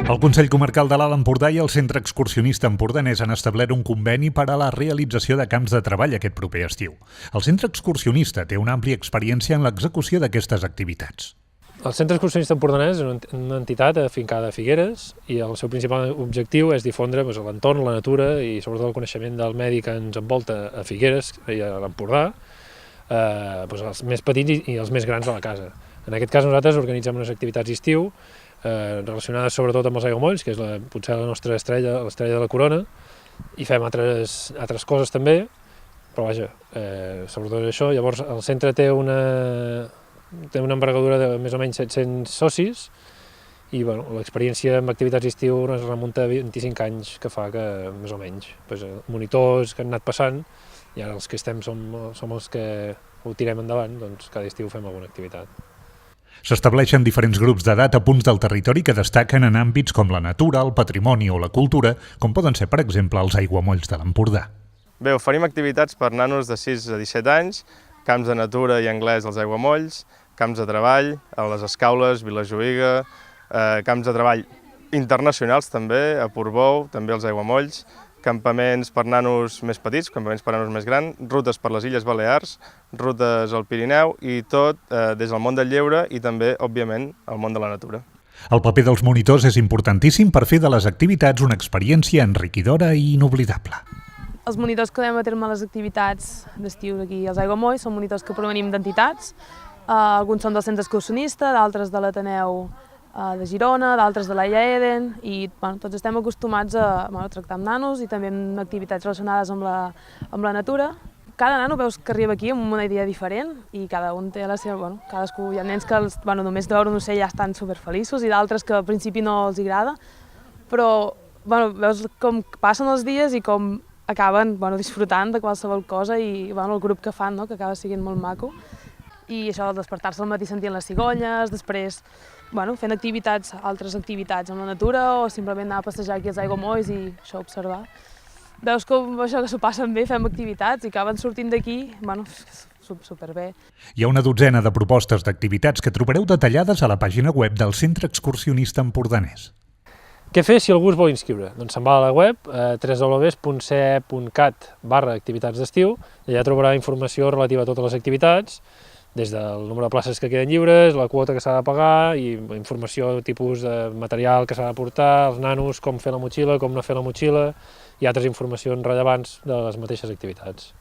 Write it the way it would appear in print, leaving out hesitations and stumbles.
El Consell Comarcal de l'Alt Empordà i el Centre Excursionista Empordanès han establert un conveni per a la realització de camps de treball aquest proper estiu. El Centre Excursionista té una àmplia experiència en l'execució d'aquestes activitats. El Centre Excursionista Empordanès és una entitat afincada a Figueres i el seu principal objectiu és difondre l'entorn, la natura i sobretot el coneixement del medi que ens envolta a Figueres i a l'Empordà, els més petits i els més grans de la casa. En aquest cas nosaltres organitzem unes activitats d'estiu relacionades sobretot amb els aiguamolls, que és potser la nostra estrella, l'estrella de la corona, i fem altres coses també, però vaja, sobretot això. Llavors el centre té una envergadura de més o menys 700 socis i l'experiència amb activitats d'estiu es remunta a 25 anys que fa que, més o menys, monitors que han anat passant i ara els que estem som els que ho tirem endavant, doncs cada estiu fem alguna activitat. S'estableixen diferents grups d'edat a punts del territori que destaquen en àmbits com la natura, el patrimoni o la cultura, com poden ser, per exemple, els aiguamolls de l'Empordà. Bé, oferim activitats per nanos de 6 a 17 anys, camps de natura i anglès als aiguamolls, camps de treball a les Escaules, Vilajuïga, camps de treball internacionals també, a Portbou, també als aiguamolls, campaments per nanos més petits, campaments per nanos més grans, rutes per les Illes Balears, rutes al Pirineu i tot des del món del lleure i també, òbviament, el món de la natura. El paper dels monitors és importantíssim per fer de les activitats una experiència enriquidora i inoblidable. Els monitors que duem a terme les activitats d'estiu aquí als aiguamolls són monitors que provenim d'entitats, alguns són del Centre Excursionista, d'altres de l'Ateneu de Girona, d'altres de la Eden, i tots estem acostumats a tractar amb nanos i també amb activitats relacionades amb la natura. Cada nano veus que arriba aquí amb una idea diferent i cada un té la seva... Cadascú, hi ha nens que només de veure un ocell ja estan superfeliços i d'altres que al principi no els agrada, però veus com passen els dies i com acaben disfrutant de qualsevol cosa i el grup que fan, que acaba sent molt maco. I això, despertar-se al matí sentint les cigonyes, després fent altres activitats amb la natura o simplement anar a passejar aquí als aiguamolls i això, observar. Veus com això que s'ho passen bé, fem activitats i acaben sortint d'aquí, superbé. Hi ha una dotzena de propostes d'activitats que trobareu detallades a la pàgina web del Centre Excursionista Empordanès. Què fer si algú es vol inscriure? Doncs se'n va a la web www.ce.cat/activitats d'estiu i allà trobarà informació relativa a totes les activitats, des del número de places que queden lliures, la quota que s'ha de pagar i informació, tipus de material que s'ha de portar, els nanos, com fer la motxilla, com no fer la motxilla i altres informacions rellevants de les mateixes activitats.